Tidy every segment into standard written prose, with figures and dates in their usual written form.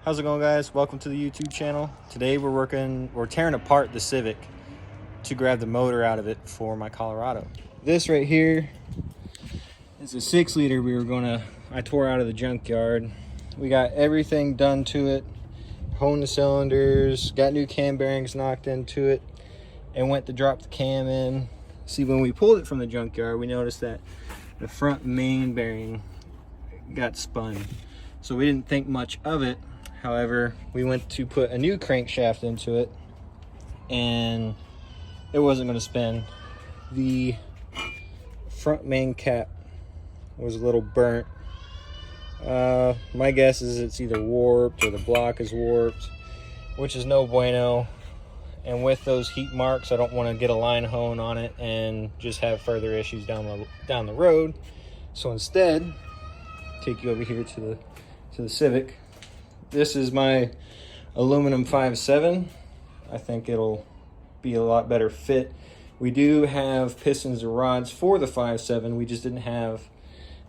How's it going, guys? Welcome to the YouTube channel. Today we're tearing apart the Civic to grab the motor out of it for my Colorado. This right here is a 6-liter I tore out of the junkyard. We got everything done to it, honed the cylinders, got new cam bearings knocked into it, and went to drop the cam in. See, when we pulled it from the junkyard, we noticed that the front main bearing got spun. So we didn't think much of it. However, we went to put a new crankshaft into it and it wasn't going to spin. The front main cap was a little burnt. My guess is it's either warped or the block is warped, which is no bueno. And with those heat marks, I don't want to get a line hone on it and just have further issues down the road. So instead, take you over here to the Civic. This is my aluminum 5.7. I think it'll be a lot better fit. We do have pistons and rods for the 5.7. We just didn't have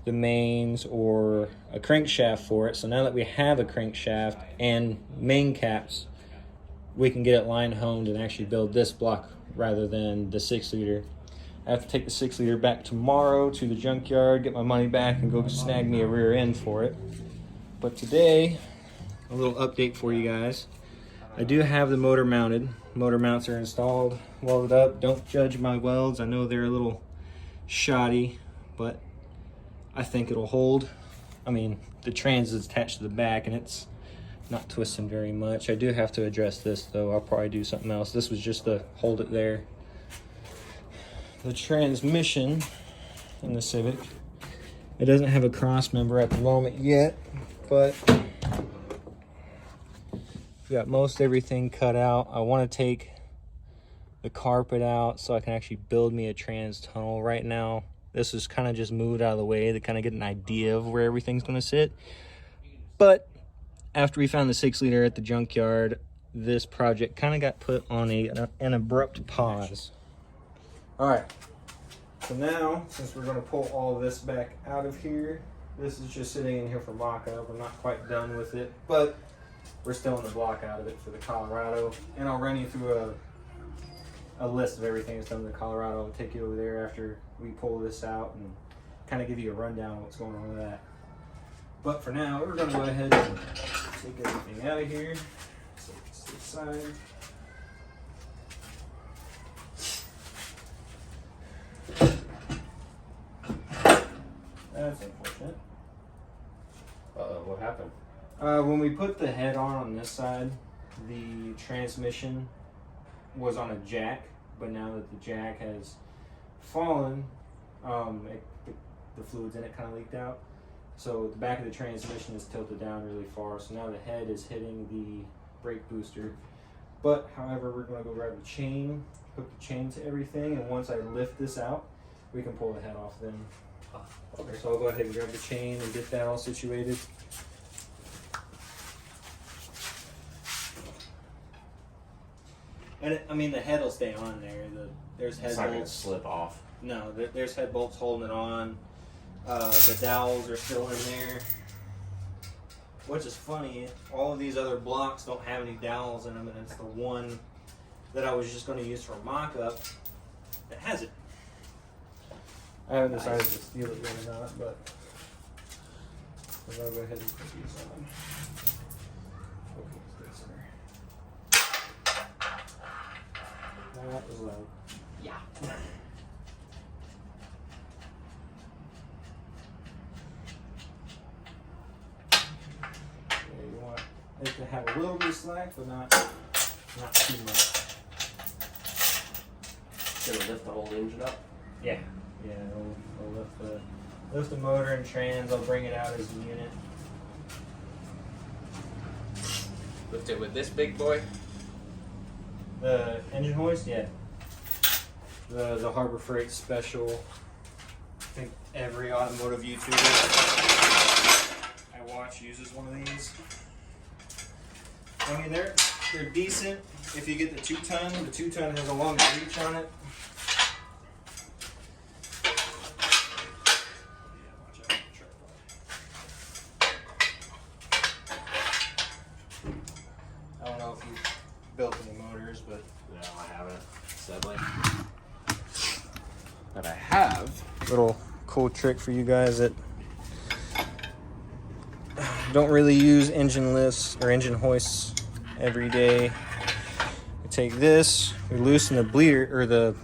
the mains or a crankshaft for it. So now that we have a crankshaft and main caps, we can get it line honed and actually build this block rather than the 6-liter. I have to take the 6-liter back tomorrow to the junkyard, get my money back, and go snag me a rear end for it. But today, a little update for you guys. I do have the motor mounted. Motor mounts are installed, welded up. Don't judge my welds. I know they're a little shoddy, but I think it'll hold. I mean, the trans is attached to the back and it's not twisting very much. I do have to address this though. I'll probably do something else. This was just to hold it there. The transmission in the Civic, it doesn't have a cross member at the moment yet, but we got most everything cut out. I want to take the carpet out so I can actually build me a trans tunnel. Right now, this is kind of just moved out of the way to kind of get an idea of where everything's going to sit. But after we found the 6-liter at the junkyard, this project kind of got put on an abrupt pause. All right, so now, since we're going to pull all this back out of here, this is just sitting in here for mock-up. We're not quite done with it, but we're still in the block out of it for the Colorado. And I'll run you through a list of everything that's done in the Colorado. I'll take you over there after we pull this out and kind of give you a rundown of what's going on with that. But for now, we're going to go ahead and take everything out of here. Set this to the side. That's unfortunate. Uh-oh, what happened? When we put the head on this side, the transmission was on a jack, but now that the jack has fallen, the fluids in it kind of leaked out. So the back of the transmission is tilted down really far, so now the head is hitting the brake booster. But, however, we're going to go grab the chain, hook the chain to everything, and once I lift this out, we can pull the head off then. Okay, so I'll go ahead and grab the chain and get that all situated. And I mean, the head will stay on there. There's head bolts. It's not going to slip off. No, there's head bolts holding it on. The dowels are still in there. Which is funny, all of these other blocks don't have any dowels in them, and it's the one that I was just going to use for mock-up that has it. I haven't decided to steal it yet or not, but I'm going to go ahead and put these on. Okay, let's get center. That was loud. Yeah. You want it to have a little bit of slack, but not too much. Gonna lift the whole engine up? Yeah. Yeah, I'll lift the motor and trans. I'll bring it out as a unit. Lift it with this big boy? The engine hoist, yeah. The Harbor Freight Special. I think every automotive YouTuber I watch uses one of these. I mean, they're decent if you get the 2-ton. The 2-ton has a longer reach on it. I don't know if you've built any motors, but No, I haven't. Sadly. But I have. little cool trick for you guys that don't really use engine lifts or engine hoists every day. We take this, we loosen the bleeder or this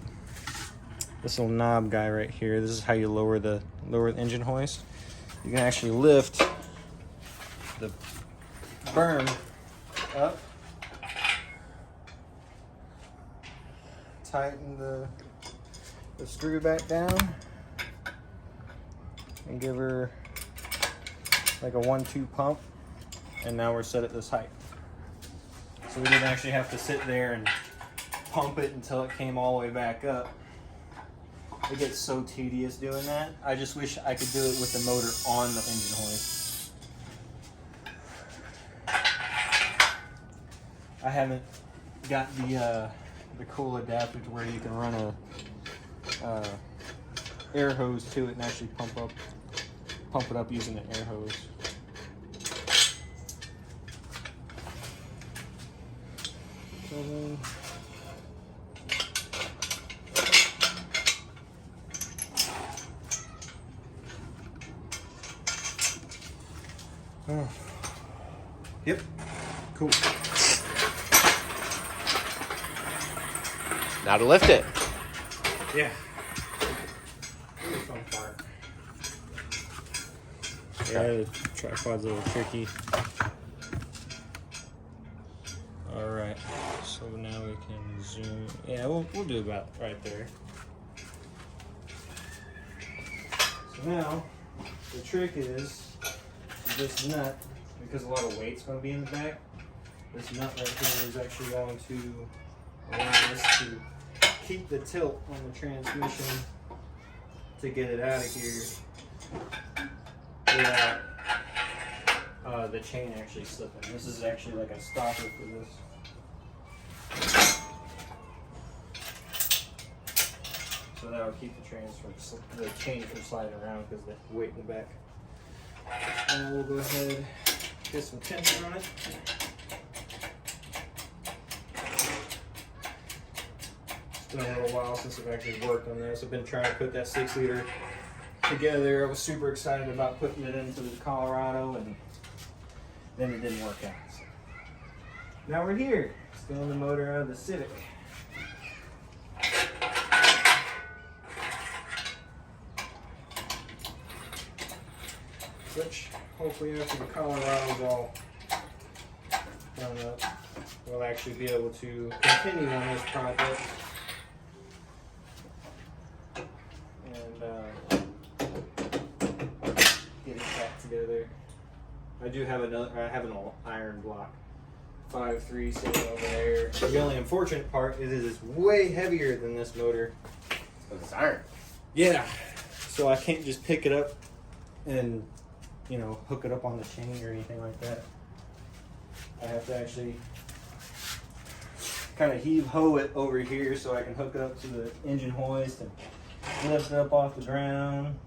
little knob guy right here. This is how you lower the engine hoist. You can actually lift the berm up, tighten the screw back down, and give her like a 1-2 pump, and now we're set at this height. So we didn't actually have to sit there and pump it until it came all the way back up. It gets so tedious doing that. I just wish I could do it with the motor on the engine hoist. I haven't got the cool adapter to where you can run a air hose to it and actually pump it up using the air hose. So then, yep, cool. Now to lift it. Yeah. Really fun part. Yeah, the tripod's a little tricky. Alright, so now we can zoom. Yeah, we'll do about right there. So now, the trick is this nut, because a lot of weight's going to be in the back, this nut right here is actually going to allow us to keep the tilt on the transmission to get it out of here without the chain actually slipping. This is actually like a stopper for this. So that will keep the chain from sliding around because of the weight in the back. And we'll go ahead, get some tension on it. It's been a little while since I've actually worked on this. I've been trying to put that 6-liter together. I was super excited about putting it into the Colorado, and then it didn't work out. So now we're here, stealing the motor out of the Civic. Which, hopefully after the Colorado's all done up, we'll actually be able to continue on this project. And get it back together. I do have an iron block 5.3 sitting over there. The only unfortunate part is it is way heavier than this motor. Because it's iron. Yeah, so I can't just pick it up and, you know, hook it up on the chain or anything like that. I have to actually kind of heave-ho it over here so I can hook it up to the engine hoist and lift it up off the ground.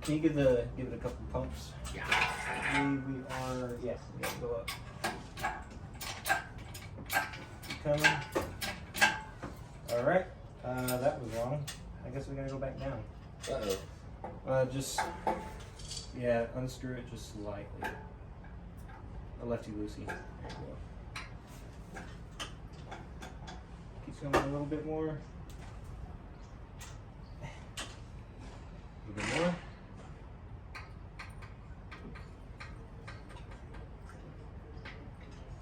Can you give it a couple pumps? Yeah. We gotta go up. Coming. All right. That was wrong. I guess we gotta go back down. Unscrew it just slightly. A lefty-loosey. There you go. Keeps going a little bit more. A little bit more.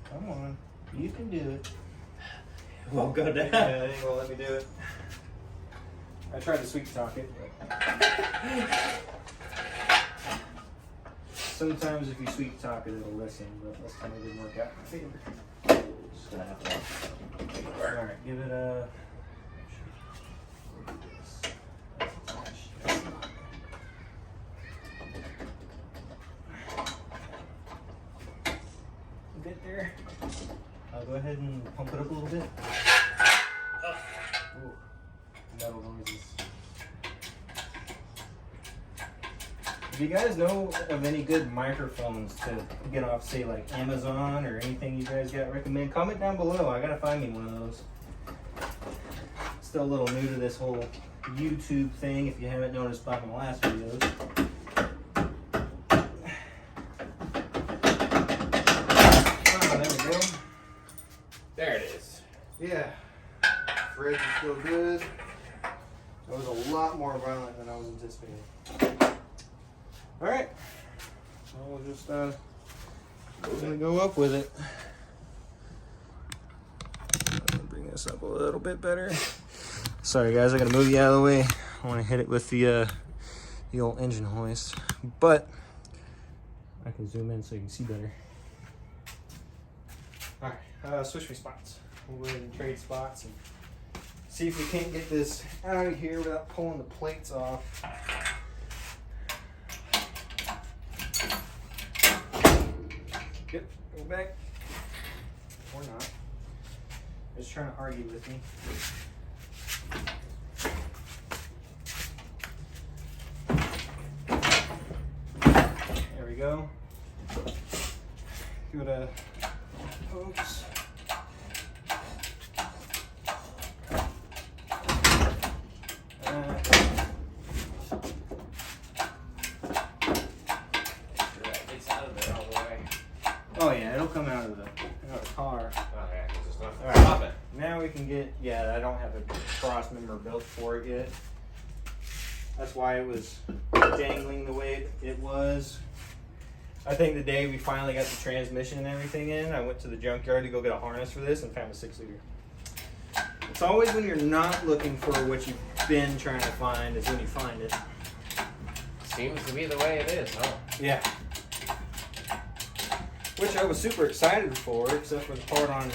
Come on. You can do it. Won't go down. Yeah, it ain't gonna let me do it. I tried to sweet talk it, but sometimes if you sweet talk it, it'll listen, but this time it didn't work out in my favor. Just gonna have to. Alright, give it a. Get there. I'll go ahead and pump it up a little bit. Ooh, metal noises. If you guys know of any good microphones to get off, say like Amazon or anything you guys got recommend, comment down below. I gotta find me one of those. Still a little new to this whole YouTube thing, if you haven't noticed by my last videos. Oh, there we go. There it is. Yeah, Fred's is still good. That was a lot more violent than I was anticipating. All right, so we'll just gonna go up with it. Bring this up a little bit better. Sorry guys, I gotta move you out of the way. I want to hit it with the old engine hoist, but I can zoom in so you can see better. All right, switch me spots. We'll go ahead and trade spots and see if we can't get this out of here without pulling the plates off. Yep, go back. Or not. Just trying to argue with me. There we go. Give it a pokes. Oh yeah, it'll come out of the car. Oh yeah, because it's not All right. stop it. Now we can get, yeah, I don't have a cross member built for it yet. That's why it was dangling the way it was. I think the day we finally got the transmission and everything in, I went to the junkyard to go get a harness for this and found a 6-liter. It's always when you're not looking for what you've been trying to find is when you find it. Seems to be the way it is, huh? Yeah. Which I was super excited for, except for the part on,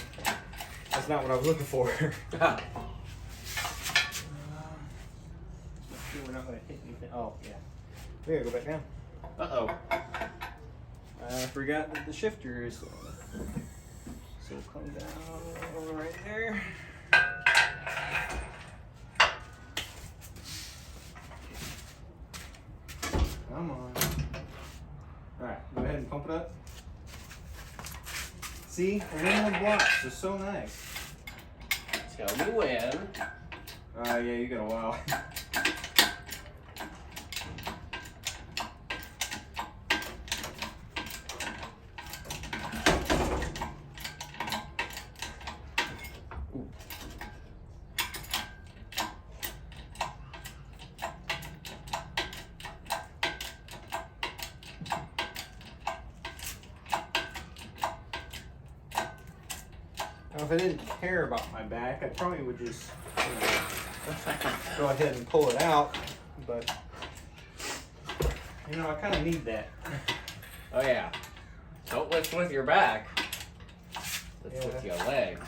that's not what I was looking for. We're not going to hit anything. Oh, yeah. We gotta go back down. Uh-oh. I forgot that the shifter is. So come down over right there. Come on. Alright, go ahead and pump it up. See, aluminum blocks are so nice. Tell me when. Yeah, you got a while. Now, if I didn't care about my back, I probably would just go ahead and pull it out, but I kind of need that. Oh yeah. Don't lift with your back. Lift Yeah. with your legs.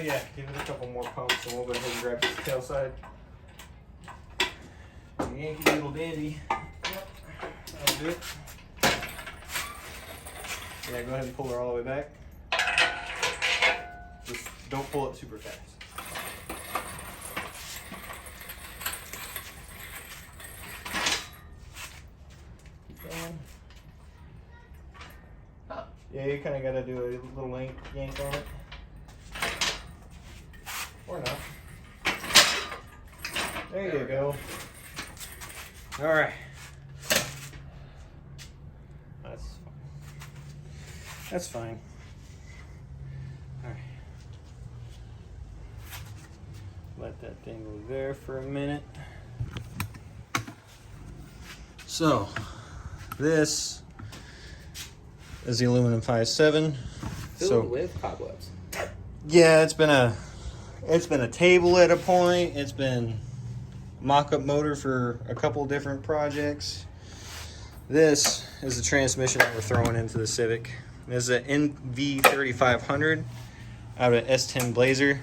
Yeah, give it a couple more pumps and we'll go ahead and grab this tail side. Yankee Doodle Dandy. Yep, that'll do it. Yeah, go ahead and pull her all the way back. Just don't pull it super fast. Keep going. Huh. Yeah, you kind of got to do a little yank on it. Or not. There you go. All right. That's fine. All right. Let that thing go there for a minute. So, this is the aluminum 5.7. Filled with cobwebs. Yeah, it's been a table at a point. It's been a mock-up motor for a couple different projects. This is the transmission that we're throwing into the Civic. This is an NV3500 out of S10 Blazer.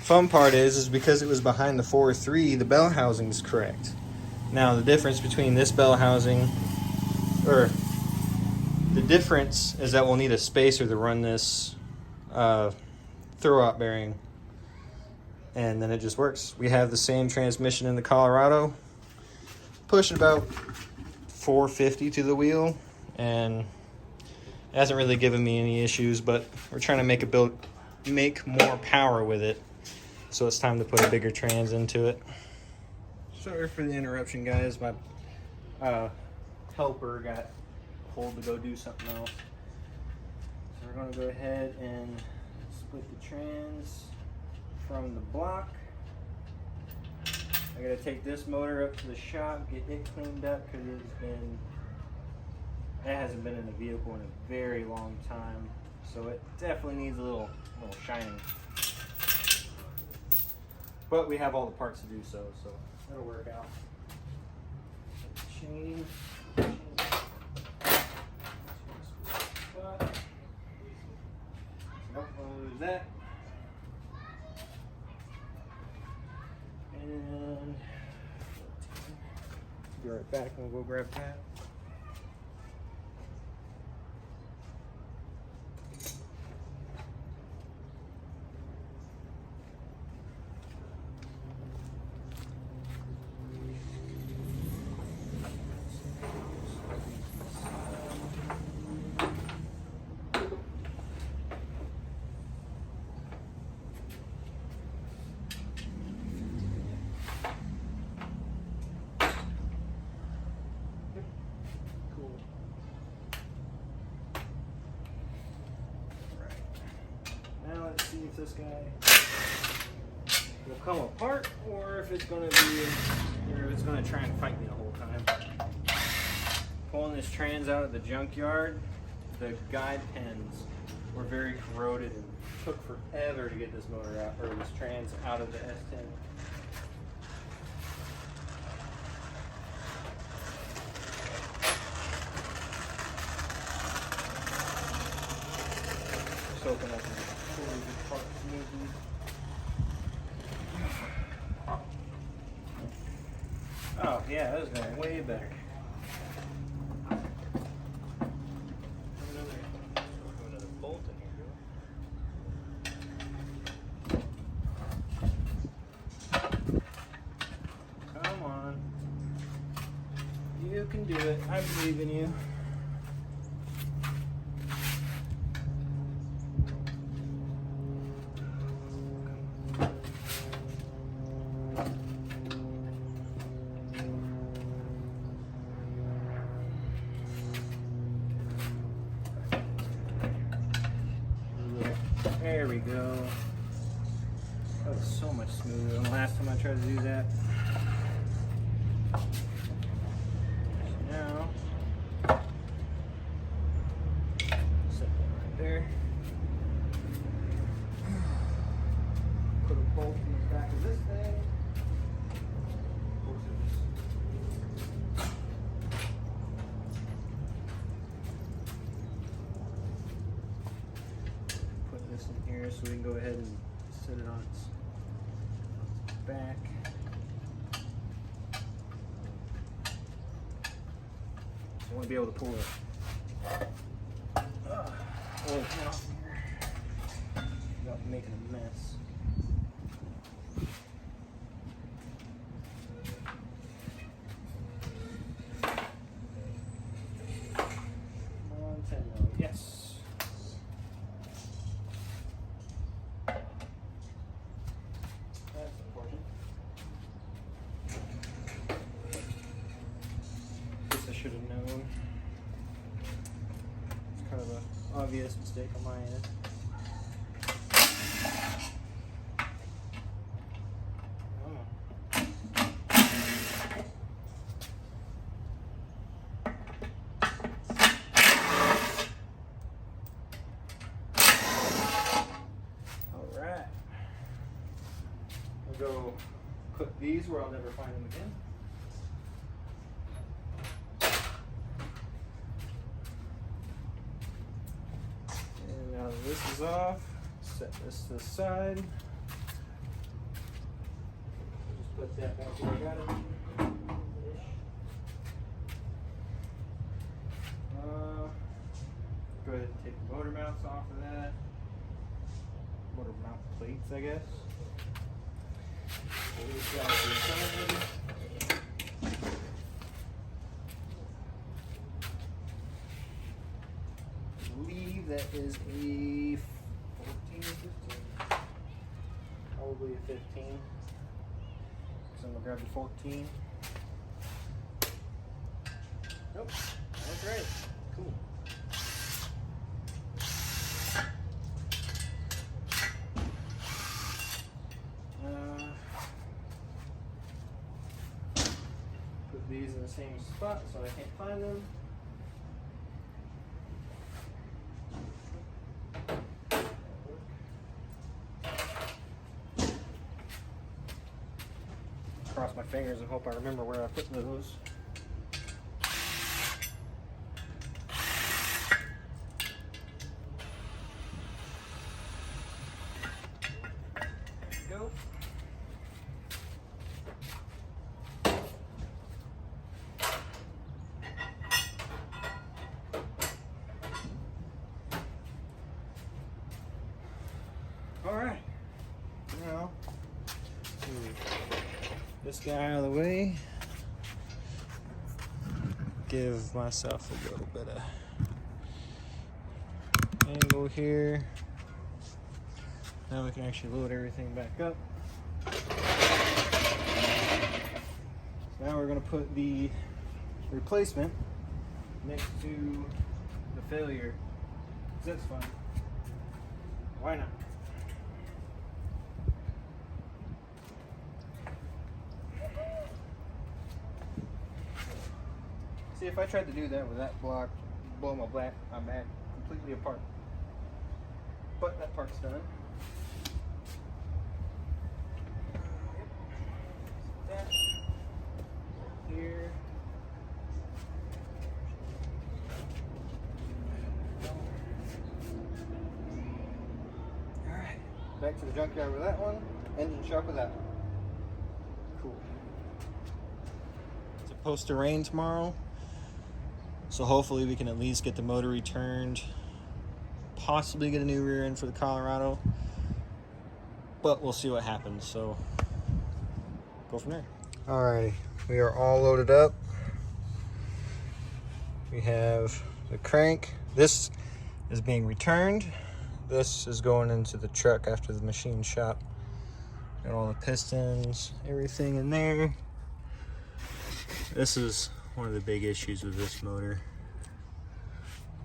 Fun part is because it was behind the 4.3, the bell housing is correct. Now the difference between this bell housing, or the difference is that we'll need a spacer to run this throw-out bearing, and then it just works. We have the same transmission in the Colorado. pushing about 450 to the wheel, and it hasn't really given me any issues, but we're trying to make more power with it, so it's time to put a bigger trans into it. Sorry for the interruption, guys. My helper got pulled to go do something else. So we're going to go ahead and split the trans from the block. I gotta take this motor up to the shop, get it cleaned up, because it hasn't been in the vehicle in a very long time, so it definitely needs a little shining. But we have all the parts to do so it'll work out. Chain. Nope, I'll lose that. And be right back and we'll go grab that. See if this guy will come apart, or if it's going to try and fight me the whole time. Pulling this trans out of the junkyard, the guide pins were very corroded and took forever to get this motor out, or this trans out of the S10. Just open up the part smoothly. Oh yeah, that was going way better. Another bolt in here. Come on. You can do it. I believe in you. There we go. That was so much smoother than the last time I tried to do that. So now, set that right there. Put a bolt in the back of this thing. In here so we can go ahead and set it on its back. So I want to be able to pull it oil off here without making a mess. Come on, 10 mil. Yes. Should have known. It's kind of an obvious mistake on my end. All right. We'll go put these where I'll never find them again. Now that this is off, set this to the side. Just put that back where I got it. Go ahead and take the motor mounts off of that. Motor mount plates, I guess. Pull this out to the side. believe that is a 14 or 15. Probably a 15. So I'm gonna grab the 14. Nope, that's right. Cool. Put these in the same spot so I can't find them. Cross my fingers and hope I remember where I put those. Go. All right. Now, this guy out of the way. Give myself a little bit of angle here. Now we can actually load everything back up. Now we're going to put the replacement next to the failure. 'Cause that's fun. Why not? See, if I tried to do that with that block, blow my back completely apart. But that part's done. That here. Alright. Back to the junkyard with that one. Engine shop with that one. Cool. It's supposed to rain tomorrow. So hopefully we can at least get the motor returned, possibly get a new rear end for the Colorado, but we'll see what happens. So go from there. Alrighty, we are all loaded up. We have the crank. This is being returned. This is going into the truck after the machine shop. Got all the pistons, everything in there. This is one of the big issues with this motor.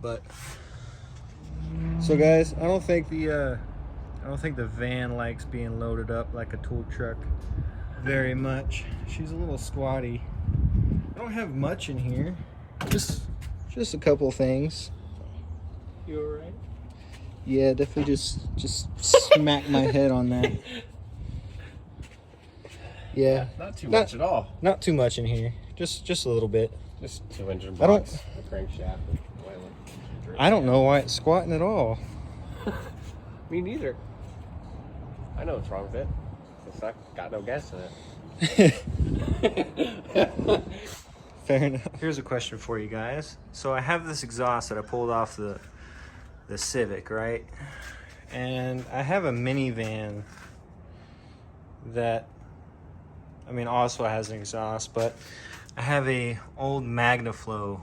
But so guys, I don't think the van likes being loaded up like a tool truck very much. She's a little squatty. I don't have much in here. Just a couple things. You alright? Yeah, definitely just smack my head on that. Yeah. Not too much at all. Not too much in here. Just a little bit. Just 2 engine blocks, a crankshaft, and oil. I don't know why it's squatting at all. Me neither. I know what's wrong with it. It's not got no gas in it. Fair enough. Here's a question for you guys. So I have this exhaust that I pulled off the Civic, right? And I have a minivan that, I mean, also has an exhaust, but I have a old MagnaFlow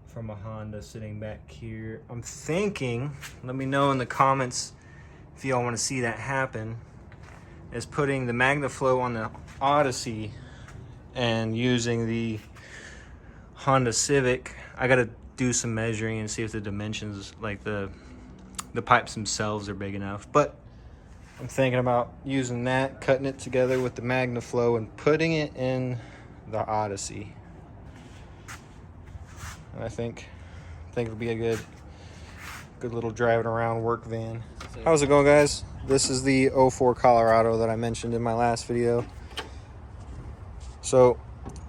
from a Honda sitting back here. I'm thinking, let me know in the comments if y'all want to see that happen, is putting the MagnaFlow on the Odyssey and using the Honda Civic. I gotta do some measuring and see if the dimensions, like the pipes themselves, are big enough. But I'm thinking about using that, cutting it together with the MagnaFlow and putting it in the Odyssey. And I think it'll be a good little driving around work van. How's it going, guys? This is the 04 Colorado that I mentioned in my last video. So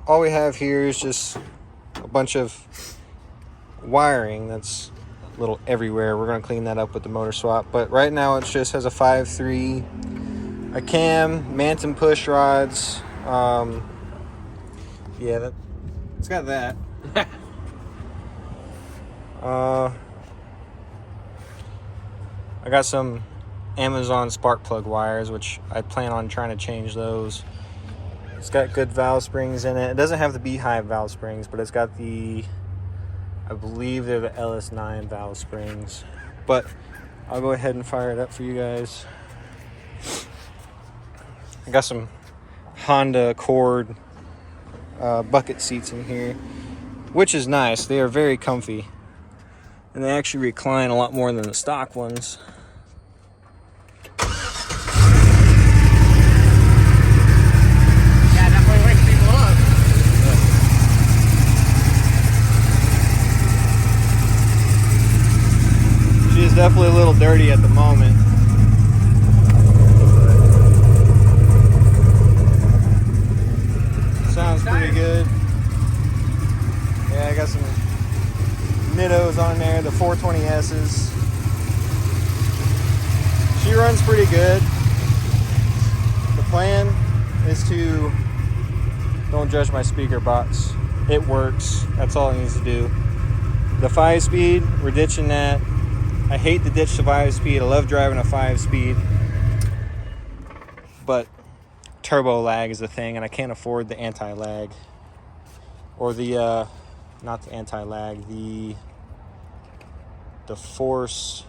all we have here is just a bunch of wiring that's a little everywhere. We're gonna clean that up with the motor swap, but right now it just has a 5.3, a cam, Manton push rods. Yeah, it's got that. I got some Amazon spark plug wires, which I plan on trying to change those. It's got good valve springs in it. It doesn't have the Beehive valve springs, but it's got the I believe they're the LS9 valve springs, but I'll go ahead and fire it up for you guys. I got some Honda Accord bucket seats in here, which is nice. They are very comfy, and they actually recline a lot more than the stock ones. Yeah, definitely wakes people up. She is definitely a little dirty at the moment. Sounds pretty good. Yeah, I got some Nittos on there, the 420S's. She runs pretty good. The plan is to, don't judge my speaker box. It works. That's all it needs to do. The 5-speed, we're ditching that. I hate to ditch the 5-speed. I love driving a 5-speed. But turbo lag is a thing, and I can't afford the anti-lag. Or the, not the anti-lag, the force.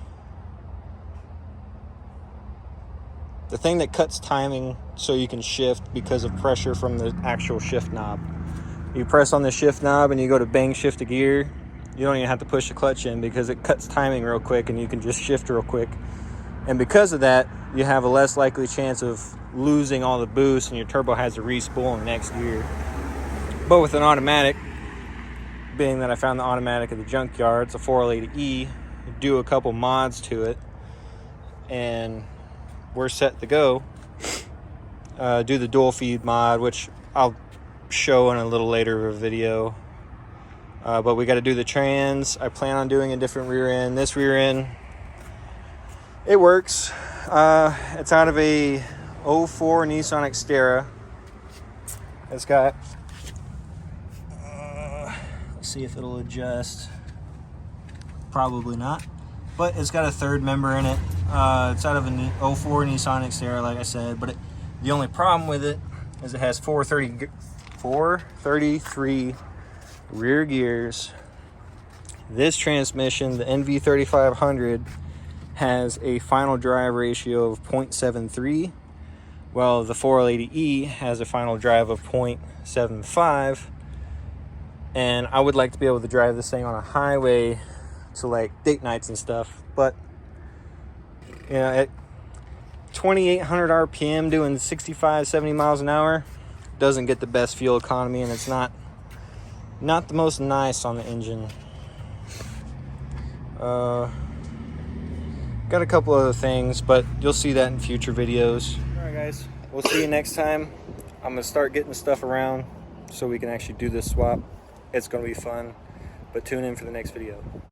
The thing that cuts timing so you can shift because of pressure from the actual shift knob. You press on the shift knob and you go to bang shift a gear. You don't even have to push the clutch in because it cuts timing real quick and you can just shift real quick. And because of that, you have a less likely chance of losing all the boost and your turbo has to re-spool in next gear. But with an automatic, being that I found the automatic at the junkyard, it's a 480E, do a couple mods to it, and we're set to go. Do the dual feed mod, which I'll show in a little later video. But we got to do the trans. I plan on doing a different rear end. This rear end, it works. It's out of a 04 Nissan Xterra. It's got, let's see if it'll adjust. Probably not. But it's got a third member in it. It's out of a 04 Nissan Xterra, like I said. But the only problem with it is it has 433 rear gears. This transmission, the NV3500, has a final drive ratio of 0.73, while the 480E has a final drive of 0.75. And I would like to be able to drive this thing on a highway to like date nights and stuff, but you know, at 2,800 RPM doing 65-70 miles an hour doesn't get the best fuel economy, and it's not the most nice on the engine. Got a couple other things, but you'll see that in future videos. All right, guys, we'll see you next time. I'm gonna start getting stuff around so we can actually do this swap. It's gonna be fun, but tune in for the next video.